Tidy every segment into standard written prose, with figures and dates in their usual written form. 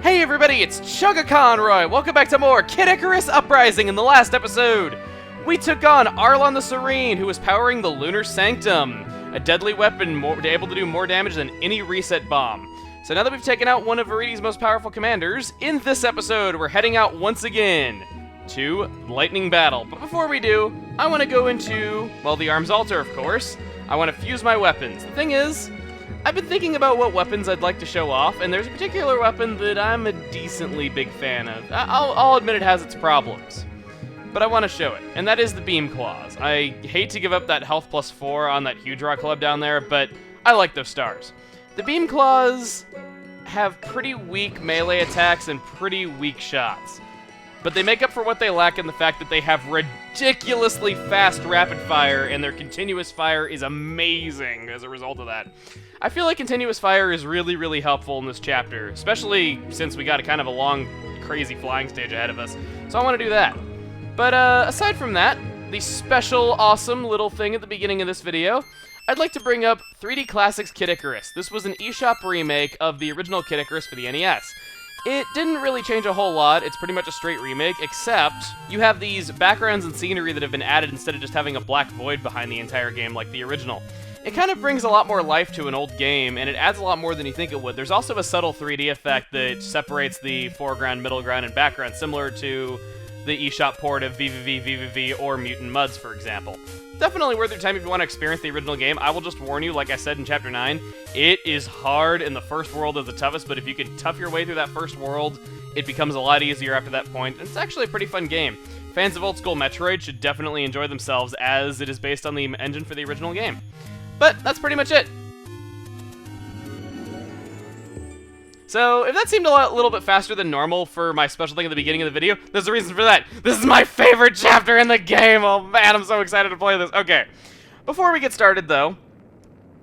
Hey everybody, it's Chugga Conroy! Welcome back to more Kid Icarus Uprising. In the last episode, we took on Arlon the Serene, who was powering the Lunar Sanctum, a deadly weapon able to do more damage than any reset bomb. So now that we've taken out one of Viridi's most powerful commanders, in this episode we're heading out once again to Lightning Battle. But before we do, I want to go into, well, the Arms Altar, of course. I want to fuse my weapons. The thing is, I've been thinking about what weapons I'd like to show off, and there's a particular weapon that I'm a decently big fan of. I'll admit it has its problems, but I want to show it, and that is the Beam Claws. I hate to give up that health plus 4 on that huge rock club down there, but I like those stars. The Beam Claws have pretty weak melee attacks and pretty weak shots, but they make up for what they lack in the fact that they have ridiculously fast rapid fire, and their continuous fire is amazing as a result of that. I feel like continuous fire is really helpful in this chapter, especially since we got a kind of a long, crazy flying stage ahead of us, so I want to do that. But aside from that, the special, awesome little thing at the beginning of this video, I'd like to bring up 3D Classics Kid Icarus. This was an eShop remake of the original Kid Icarus for the NES. It didn't really change a whole lot, it's pretty much a straight remake, except you have these backgrounds and scenery that have been added instead of just having a black void behind the entire game like the original. It kind of brings a lot more life to an old game, and it adds a lot more than you think it would. There's also a subtle 3D effect that separates the foreground, middle ground, and background, similar to the eShop port of VVV or Mutant Muds, for example. Definitely worth your time if you want to experience the original game. I will just warn you, like I said in Chapter 9, it is hard, and the first world is the toughest, but if you can tough your way through that first world, it becomes a lot easier after that point, and it's actually a pretty fun game. Fans of old-school Metroid should definitely enjoy themselves, as it is based on the engine for the original game. But that's pretty much it. So, if that seemed a little bit faster than normal for my special thing at the beginning of the video, there's a reason for that. This is my favorite chapter in the game! Oh man, I'm so excited to play this. Okay, before we get started though,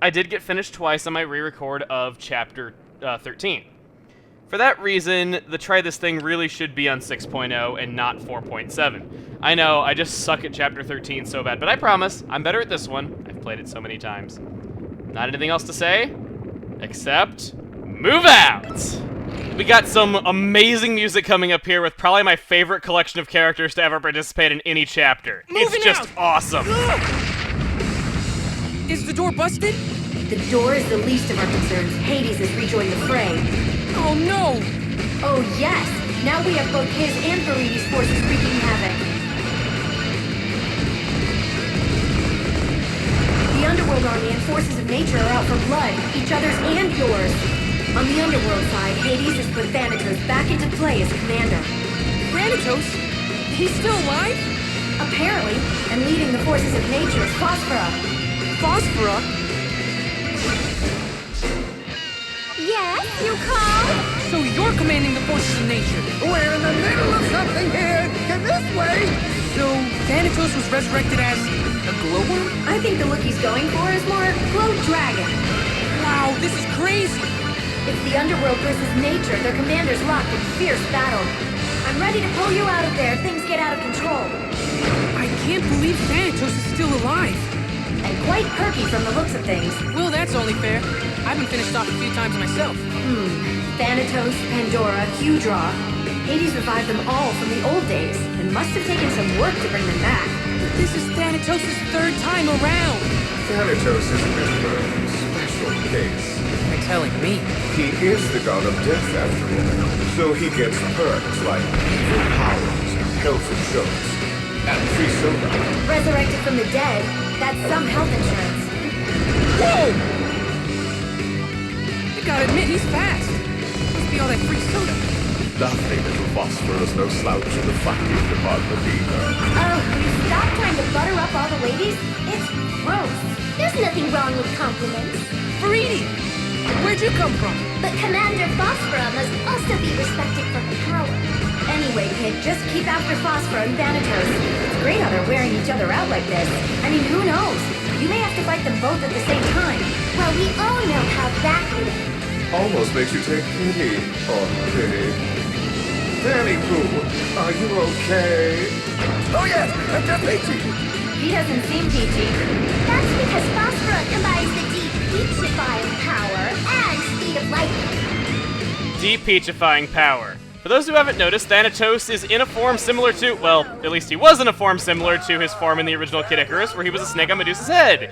I did get finished twice on my re-record of Chapter 13. For that reason, the Try This Thing really should be on 6.0 and not 4.7. I know, I just suck at Chapter 13 so bad, but I promise, I'm better at this one. I've played it so many times. Not anything else to say, except move out! We got some amazing music coming up here with probably my favorite collection of characters to ever participate in any chapter. It's just awesome. Is the door busted? The door is the least of our concerns. Hades has rejoined the fray. Oh no! Oh yes! Now we have both his and Viridi's forces wreaking havoc. The Underworld Army and forces of nature are out for blood, each other's and yours. On the Underworld side, Hades has put Thanatos back into play as commander. Thanatos? He's still alive? Apparently, and leading the forces of nature is Phosphora. Phosphora? Yes, you call? So you're commanding the forces of nature? We're in the middle of something here! Get this way! So Thanatos was resurrected as a glowworm? I think the look he's going for is more Glow Dragon. Wow, this is crazy! It's the Underworld versus nature. Their commanders locked in fierce battle. I'm ready to pull you out of there if things get out of control. I can't believe Thanatos is still alive. And quite perky from the looks of things. Well, that's only fair. I've been finished off a few times myself. Thanatos, Pandora, Hudra. Hades revived them all from the old days, and must have taken some work to bring them back. This is Thanatos' third time around. Thanatos is a bit of a special case. You're telling me. He is the god of death, after all, so he gets perks like evil powers, health insurance, and free soda. Resurrected from the dead, that's some health insurance. Whoa! You gotta admit, he's fast. Must be all that free soda. Lovely little Phosphorus, no slouch in the fighting department either. Oh, will you stop trying to butter up all the ladies? It's gross. There's nothing wrong with compliments. Viridi! Where'd you come from? But Commander Phosphora must also be respected for her power. Anyway, kid, just keep after Phosphora and Thanatos. It's great how they're wearing each other out like this. I mean, who knows? You may have to fight them both at the same time. Well, we all know how that would end. Almost makes you take pity on pity. Danny Pooh, are you okay? Oh yes, I'm just peachy. He doesn't seem peachy. That's because Phosphora combines the deep peachifying power and speed of light. de-peachifying power. For those who haven't noticed, Thanatos is in a form similar to, well, at least he was in a form similar to his form in the original Kid Icarus, where he was a snake on Medusa's head.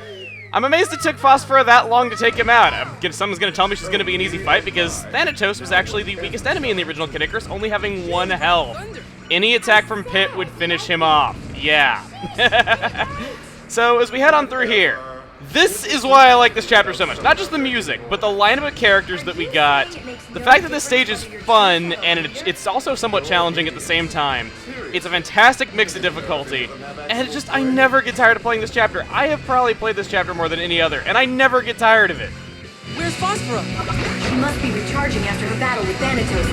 I'm amazed it took Phosphora that long to take him out. Someone's gonna tell me she's gonna be an easy fight, because Thanatos was actually the weakest enemy in the original Kid Icarus, only having 1 health. Any attack from Pit would finish him off. Yeah. So, as we head on through here, this is why I like this chapter so much. Not just the music, but the lineup of characters that we got. The fact that this stage is fun, and it's also somewhat challenging at the same time. It's a fantastic mix of difficulty, and it's just, I never get tired of playing this chapter. I have probably played this chapter more than any other, and I never get tired of it. Where's Phosphora? She must be recharging after her battle with Thanatos.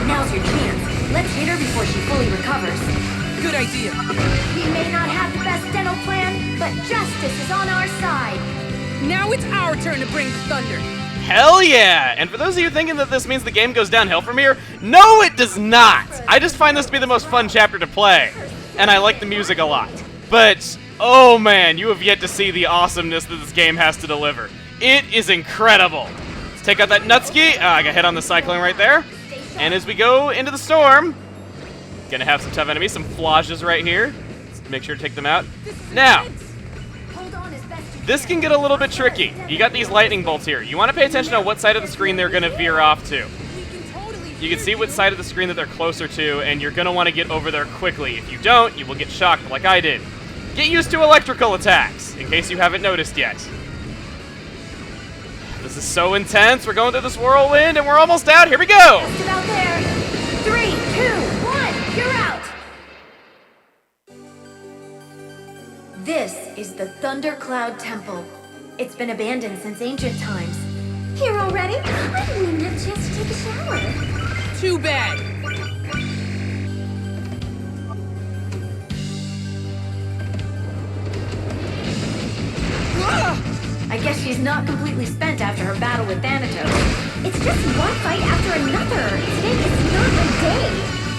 Now's your chance. Let's hit her before she fully recovers. Good idea. We may not have the best dental plan, but justice is on our side. Now it's our turn to bring the thunder. Hell yeah! And for those of you thinking that this means the game goes downhill from here, no it does not! I just find this to be the most fun chapter to play, and I like the music a lot. But, oh man, you have yet to see the awesomeness that this game has to deliver. It is incredible! Let's take out that Nutski. I got hit on the cycling right there. And as we go into the storm, gonna have some tough enemies, some flages right here. Let's make sure to take them out. Now, this can get a little bit tricky. You got these lightning bolts here. You want to pay attention to what side of the screen they're going to veer off to. You can see what side of the screen that they're closer to, and you're going to want to get over there quickly. If you don't, you will get shocked like I did. Get used to electrical attacks, in case you haven't noticed yet. This is so intense. We're going through this whirlwind, and we're almost out. Here we go! Just about there. 3, 2, 1, you're out! This is the Thundercloud Temple. It's been abandoned since ancient times. Here already? I didn't even have a chance to take a shower. Too bad. I guess she's not completely spent after her battle with Thanatos. It's just one fight after another. Today is not a day.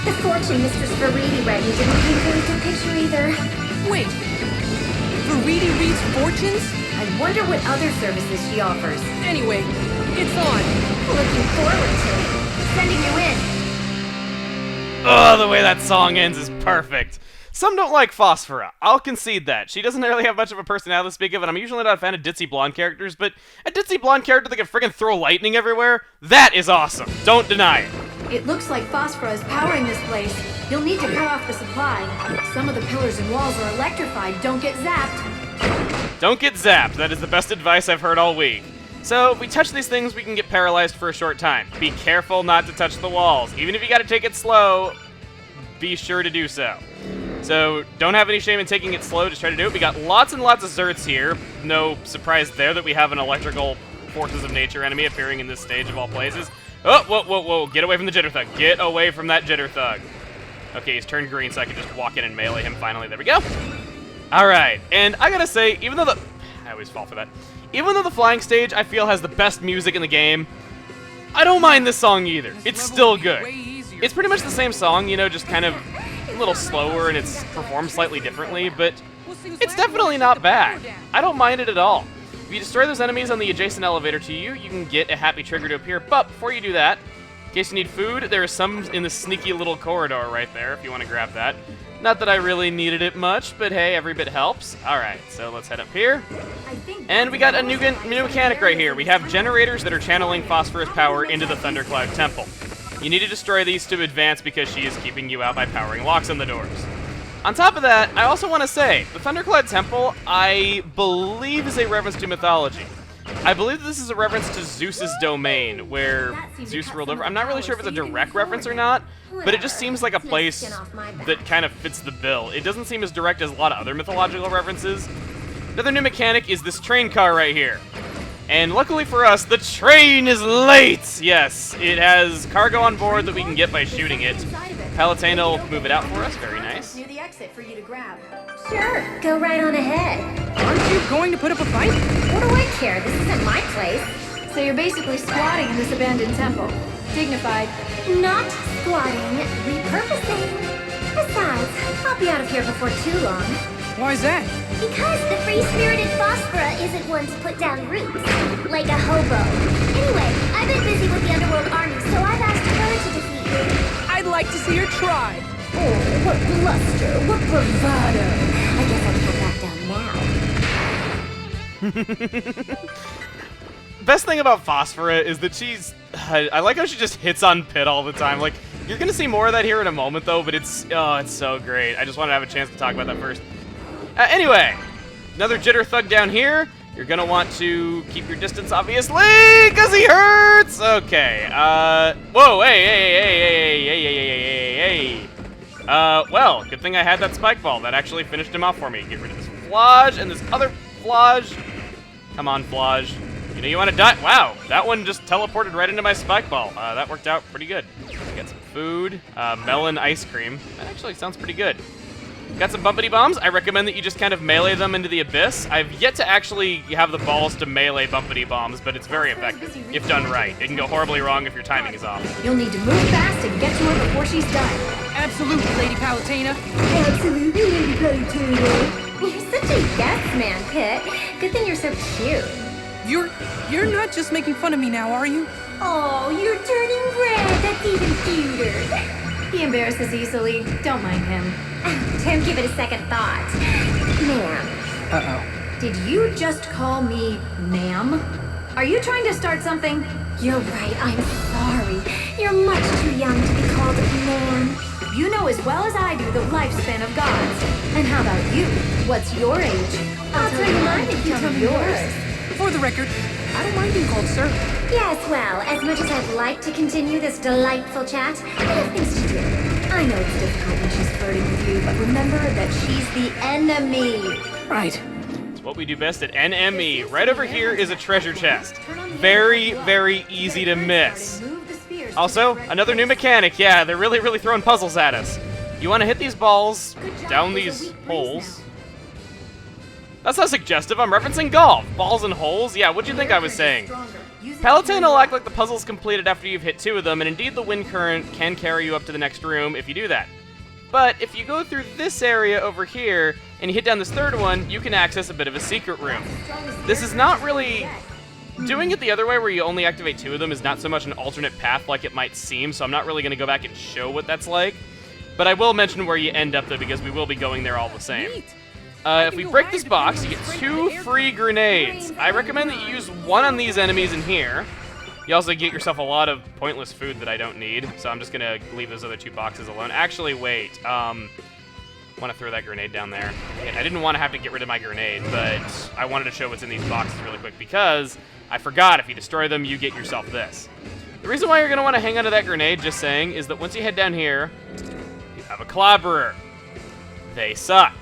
The fortune Mistress Veridi read you didn't paint really to picture either. Wait. Veridi reads fortunes? I wonder what other services she offers. Anyway, it's on. Looking forward to it. Sending you in. Oh, the way that song ends is perfect. Some don't like Phosphora. I'll concede that. She doesn't really have much of a personality to speak of, and I'm usually not a fan of ditzy blonde characters, but a ditzy blonde character that can friggin' throw lightning everywhere? That is awesome. Don't deny it. It looks like Phosphora is powering this place. You'll need to cut off the supply. Some of the pillars and walls are electrified. Don't get zapped. Don't get zapped. That is the best advice I've heard all week. So, if we touch these things, we can get paralyzed for a short time. Be careful not to touch the walls. Even if you gotta take it slow, be sure to do so. So, don't have any shame in taking it slow, just try to do it. We got lots and lots of Zerts here. No surprise there that we have an electrical forces of nature enemy appearing in this stage of all places. Oh, whoa, whoa, whoa, get away from the Jitter Thug. Get away from that Jitter Thug. Okay, he's turned green, so I can just walk in and melee him finally. There we go. Alright, and I gotta say, even though I always fall for that. Even though the flying stage, I feel, has the best music in the game, I don't mind this song either. It's still good. It's pretty much the same song, you know, just kind of a little slower and it's performed slightly differently, but it's definitely not bad. I don't mind it at all. If you destroy those enemies on the adjacent elevator to you, you can get a happy trigger to appear, but before you do that, in case you need food, there is some in the sneaky little corridor right there if you want to grab that. Not that I really needed it much, but hey, every bit helps. Alright, so let's head up here. And we got a new mechanic right here. We have generators that are channeling Phosphorus power into the Thundercloud Temple. You need to destroy these to advance because she is keeping you out by powering locks on the doors. On top of that, I also want to say, the Thundercloud Temple, I believe, is a reference to mythology. I believe this is a reference to Zeus's domain, where Zeus ruled over. I'm not really sure if it's a direct reference or not, but it just seems like a place that kind of fits the bill. It doesn't seem as direct as a lot of other mythological references. Another new mechanic is this train car right here. And luckily for us, the train is late! Yes, it has cargo on board that we can get by shooting it. Palatine will move it out for us, very nice. Near the exit for you to grab. Sure, go right on ahead. Aren't you going to put up a fight? What do I care? This isn't my place. So you're basically squatting in this abandoned temple. Dignified. Not squatting, repurposing. Besides, I'll be out of here before too long. Why is that? Because the free-spirited Phosphora isn't one to put down roots, like a hobo. Anyway, I've been busy with the Underworld Army, so I've asked to defeat you. I'd like to see her try. Oh, what bluster, what bravado. I guess I can't back down now. Best thing about Phosphora is that she's... I like how she just hits on Pit all the time. Like, you're gonna see more of that here in a moment, though, but it's so great. I just wanted to have a chance to talk about that first. Anyway, another Jitter Thug down here. You're gonna want to keep your distance, obviously, because he hurts! Okay, whoa, hey. Well, good thing I had that Spike Ball. That actually finished him off for me. Get rid of this Flage and this other Flage. Come on, Flage. You know you want to die? Wow, that one just teleported right into my Spike Ball. That worked out pretty good. Got some food, melon ice cream. That actually sounds pretty good. Got some bumpity bombs. I recommend that you just kind of melee them into the abyss. I've yet to actually have the balls to melee bumpity bombs, but it's very effective if done right. It can go horribly wrong if your timing is off. You'll need to move fast and get to her before she's done. Absolutely, Lady Palutena. Absolutely, Lady Palutena. You're such a yes man, Pit. Good thing you're so cute. You're not just making fun of me now, are you? Oh, you're turning red. That's even cuter. He embarrasses easily. Don't mind him. Don't give it a second thought. Ma'am. Uh-oh. Did you just call me ma'am? Are you trying to start something? You're right, I'm sorry. You're much too young to be called ma'am. You know as well as I do the lifespan of gods. And how about you? What's your age? I'll tell you mine if you tell me yours. For the record, I don't mind being called sir. Yes, well, as much as I'd like to continue this delightful chat, I have things to do. I know it's difficult when she's flirting with you, but remember that she's the enemy. Right. It's what we do best at NME. Right over here is a treasure chest. Very, very easy to miss. Also, another new mechanic. Yeah, they're really throwing puzzles at us. You want to hit these balls down these holes. That's not suggestive. I'm referencing golf. Balls and holes? Yeah, what'd you think I was saying? Palutena will act like the puzzle's completed after you've hit 2 of them, and indeed the wind current can carry you up to the next room if you do that. But if you go through this area over here, and you hit down this 3rd one, you can access a bit of a secret room. This is not really... Doing it the other way, where you only activate 2 of them, is not so much an alternate path like it might seem, so I'm not really going to go back and show what that's like. But I will mention where you end up, though, because we will be going there all the same. If we break this box, you get 2 free grenades. I recommend that you use 1 on these enemies in here. You also get yourself a lot of pointless food that I don't need, so I'm just going to leave those other 2 boxes alone. Actually, wait. I want to throw that grenade down there. I didn't want to have to get rid of my grenade, but I wanted to show what's in these boxes really quick, because I forgot if you destroy them, you get yourself this. The reason why you're going to want to hang on to that grenade, just saying, is that once you head down here, you have a clobberer. They suck.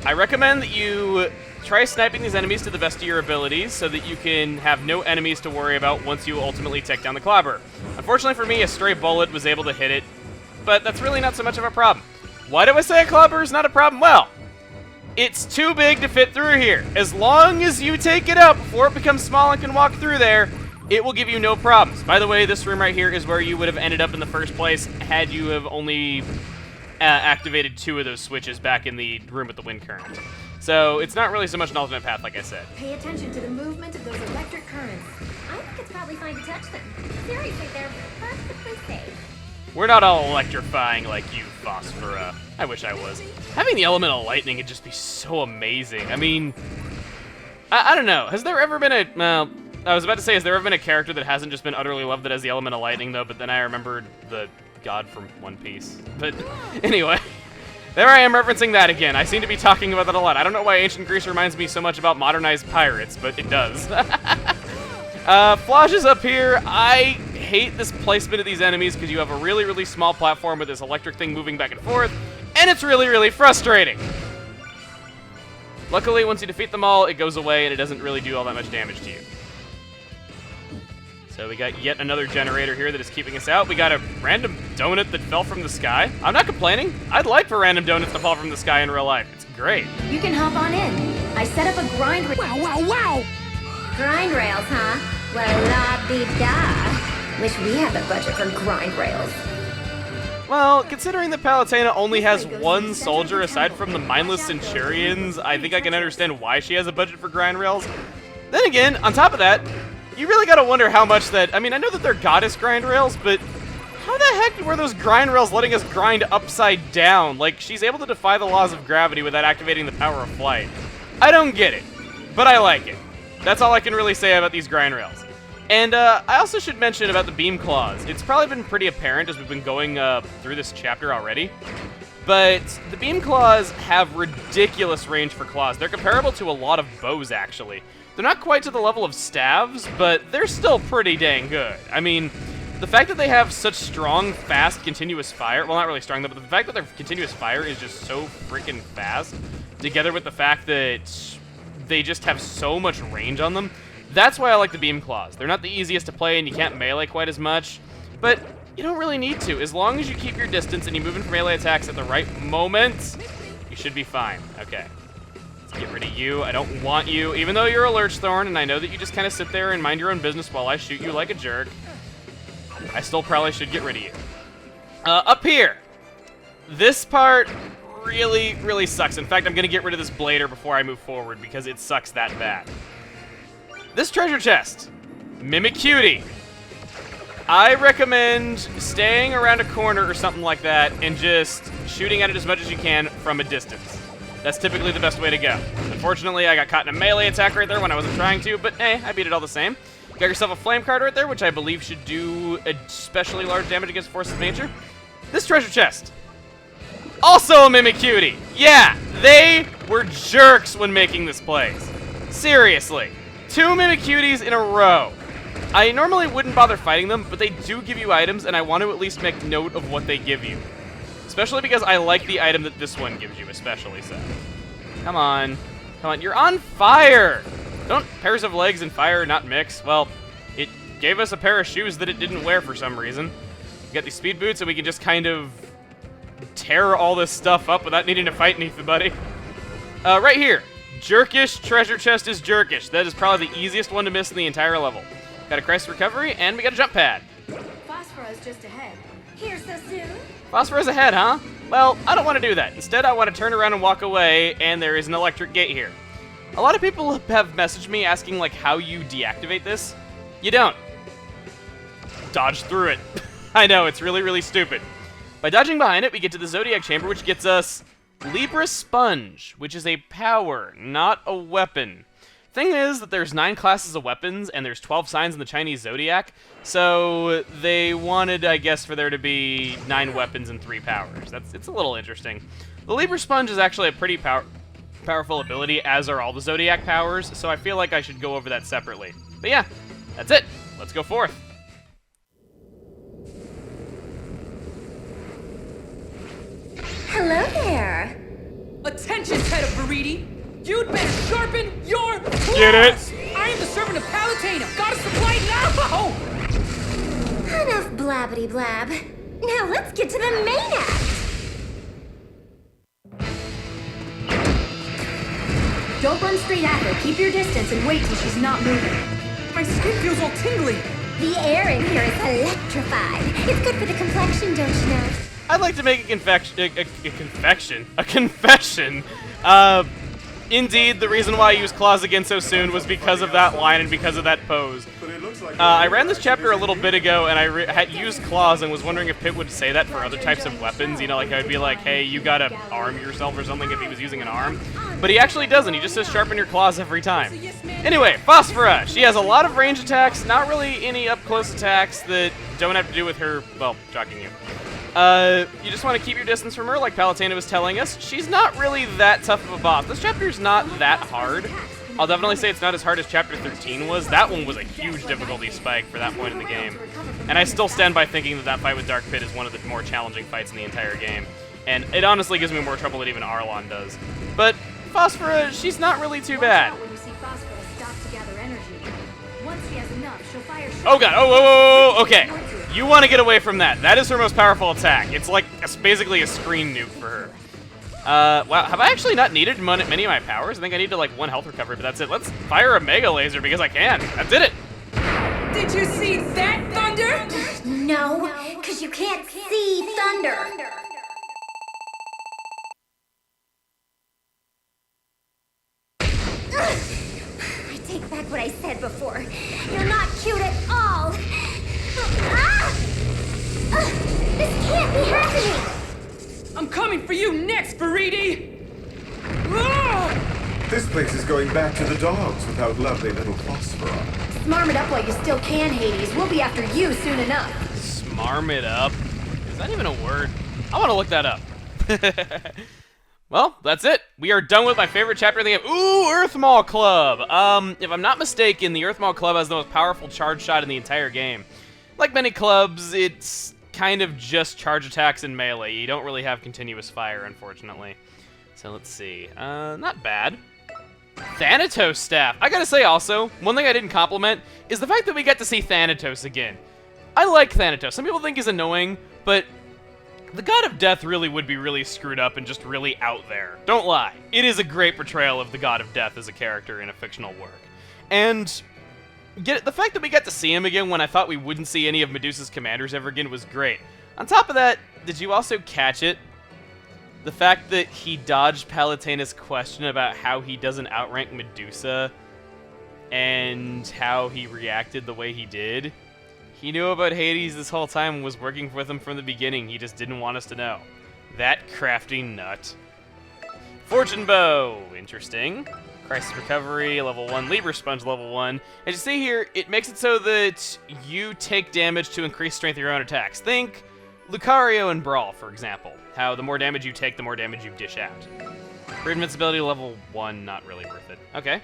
I recommend that you try sniping these enemies to the best of your abilities so that you can have no enemies to worry about once you ultimately take down the clobber. Unfortunately for me, a stray bullet was able to hit it, but that's really not so much of a problem. Why do I say a clobber is not a problem? Well, it's too big to fit through here. As long as you take it out before it becomes small and can walk through there, it will give you no problems. By the way, this room right here is where you would have ended up in the first place had you have only... activated 2 of those switches back in the room with the wind current. So it's not really so much an alternate path, like I said. Pay attention to the movement of those electric currents. I think it's probably fine to touch them. Seriously, they're perfectly safe. We're not all electrifying like you, Phosphora. I wish I was. Having the elemental lightning would just be so amazing. I mean, I don't know. Has there ever been a... Well, I was about to say, has there ever been a character that hasn't just been utterly loved that has the elemental lightning, though? But then I remembered the... God from One Piece. But anyway, there I am referencing that again. I seem to be talking about that a lot. I don't know why Ancient Greece reminds me so much about modernized pirates, but it does. Flage is up here. I hate this placement of these enemies because you have a really small platform with this electric thing moving back and forth, and it's really frustrating. Luckily, once you defeat them all, it goes away and it doesn't really do all that much damage to you. So we got yet another generator here that is keeping us out. We got a random donut that fell from the sky. I'm not complaining. I'd like for random donuts to fall from the sky in real life. It's great. You can hop on in. I set up a grind rail. Wow! Grind rails, huh? Well, la-di-da. Wish we had the budget for grind rails. Well, considering that Palutena only has 1 soldier aside from the mindless Centurions, I think I can understand why she has a budget for grind rails. Then again, on top of that, you really gotta wonder how much that... I mean, I know that they're goddess grind rails, but how the heck were those grind rails letting us grind upside down? Like, she's able to defy the laws of gravity without activating the power of flight. I don't get it, but I like it. That's all I can really say about these grind rails. And I also should mention about the beam claws. It's probably been pretty apparent as we've been going through this chapter already. But the beam claws have ridiculous range for claws. They're comparable to a lot of bows, actually. They're not quite to the level of staves, but they're still pretty dang good. I mean, the fact that they have such strong, fast, continuous fire, well, not really strong, but the fact that their continuous fire is just so freaking fast, together with the fact that they just have so much range on them, that's why I like the beam claws. They're not the easiest to play, and you can't melee quite as much, but you don't really need to. As long as you keep your distance and you move in for melee attacks at the right moment, you should be fine. Okay. Let's get rid of you. I don't want you, even though you're a Lurch Thorn, and I know that you just kind of sit there and mind your own business while I shoot you like a jerk. I still probably should get rid of you. Up here. This part really, really sucks. In fact, I'm going to get rid of this blader before I move forward because it sucks that bad. This treasure chest. Mimicutie. I recommend staying around a corner or something like that and just shooting at it as much as you can from a distance. That's typically the best way to go. Unfortunately, I got caught in a melee attack right there when I wasn't trying to, but hey, I beat it all the same. Got yourself a flame card right there, which I believe should do especially large damage against forces of nature. This treasure chest. Also a Mimicutie. Yeah, they were jerks when making this place. Seriously. 2 Mimicuties in a row. I normally wouldn't bother fighting them, but they do give you items, and I want to at least make note of what they give you. Especially because I like the item that this one gives you, especially so. Come on. Come on, you're on fire! Don't pairs of legs and fire not mix? Well, it gave us a pair of shoes that it didn't wear for some reason. We got these speed boots, and we can just kind of tear all this stuff up without needing to fight anybody. Right here. Jerkish treasure chest is jerkish. That is probably the easiest one to miss in the entire level. Got a crisis recovery, and we got a jump pad. Phosphorus just ahead. Here so soon? Phosphorus ahead, huh? Well, I don't want to do that. Instead, I want to turn around and walk away, and there is an electric gate here. A lot of people have messaged me asking, like, how you deactivate this. You don't. Dodge through it. I know, it's really, really stupid. By dodging behind it, we get to the Zodiac Chamber, which gets us Libra Sponge, which is a power, not a weapon. Thing is that there's 9 classes of weapons, and there's 12 signs in the Chinese Zodiac, so they wanted, I guess, for there to be 9 weapons and 3 powers. It's a little interesting. The Libra Sponge is actually a pretty powerful ability, as are all the Zodiac powers, so I feel like I should go over that separately. But yeah, that's it. Let's go forth. Hello there. Attention, head of Veridi! You'd better sharpen your claws! Get it? I am the servant of Palutena! Gotta supply now! Enough blabbity blab. Now let's get to the main act. Don't run straight at her. Keep your distance and wait till she's not moving. My skin feels all tingly! The air in here is electrified. It's good for the complexion, don't you know? I'd like to make a confession. Indeed, the reason why I used claws again so soon was because of that line and because of that pose. I ran this chapter a little bit ago, and I had used claws and was wondering if Pit would say that for other types of weapons. You know, like I'd be like, hey, you gotta arm yourself or something if he was using an arm. But he actually doesn't. He just says sharpen your claws every time. Anyway, Phosphora. She has a lot of range attacks, not really any up-close attacks that don't have to do with her, well, shocking you. You just want to keep your distance from her, like Palutena was telling us. She's not really that tough of a boss. This chapter's not that hard. I'll definitely say it's not as hard as Chapter 13 was. That one was a huge difficulty spike for that point in the game. And I still stand by thinking that that fight with Dark Pit is one of the more challenging fights in the entire game. And it honestly gives me more trouble than even Arlon does. But Phosphora, she's not really too bad. When you see Phosphorus stop to gather energy. Once she has enough, she'll fire. Oh god, oh, okay. You want to get away from that. That is her most powerful attack. It's like, it's basically a screen nuke for her. Wow, have I actually not needed many of my powers? I think I need to, like, 1 health recovery, but that's it. Let's fire a Mega Laser because I can. That did it. Did you see that, Thunder? No, because you can't see thunder. I take back what I said before. You're not cute at all. Ah! coming for you next, Veridi! Ah! This place is going back to the dogs without lovely little Phosphora. Smarm it up while you still can, Hades. We'll be after you soon enough. Smarm it up? Is that even a word? I want to look that up. Well, that's it. We are done with my favorite chapter of the game. Ooh, Earthmaw Club! If I'm not mistaken, the Earthmaw Club has the most powerful charge shot in the entire game. Like many clubs, it's kind of just charge attacks and melee. You don't really have continuous fire, unfortunately. So let's see. Not bad. Thanatos Staff. I gotta say also, one thing I didn't compliment is the fact that we get to see Thanatos again. I like Thanatos. Some people think he's annoying, but the God of Death really would be really screwed up and just really out there. Don't lie. It is a great portrayal of the God of Death as a character in a fictional work. And the fact that we got to see him again when I thought we wouldn't see any of Medusa's commanders ever again was great. On top of that, did you also catch it? The fact that he dodged Palutena's question about how he doesn't outrank Medusa and how he reacted the way he did? He knew about Hades this whole time and was working with him from the beginning. He just didn't want us to know. That crafty nut. Fortune Bow. Interesting. Crisis Recovery, level 1. Libra Sponge, level 1. As you see here, it makes it so that you take damage to increase strength of your own attacks. Think Lucario and Brawl, for example. How the more damage you take, the more damage you dish out. For invincibility, level 1, not really worth it. Okay.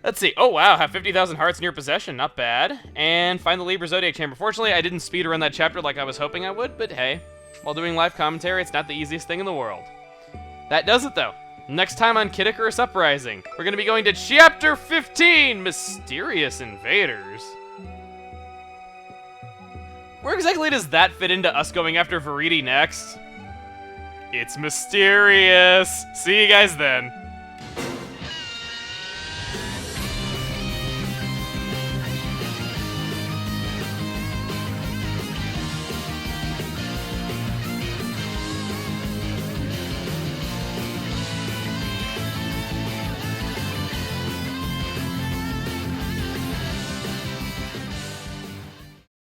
Let's see. Oh, wow. Have 50,000 hearts in your possession. Not bad. And find the Libra Zodiac Chamber. Fortunately, I didn't speedrun that chapter like I was hoping I would, but hey. While doing live commentary, it's not the easiest thing in the world. That does it, though. Next time on Kid Icarus Uprising, we're going to be going to Chapter 15, Mysterious Invaders. Where exactly does that fit into us going after Veridi next? It's mysterious. See you guys then.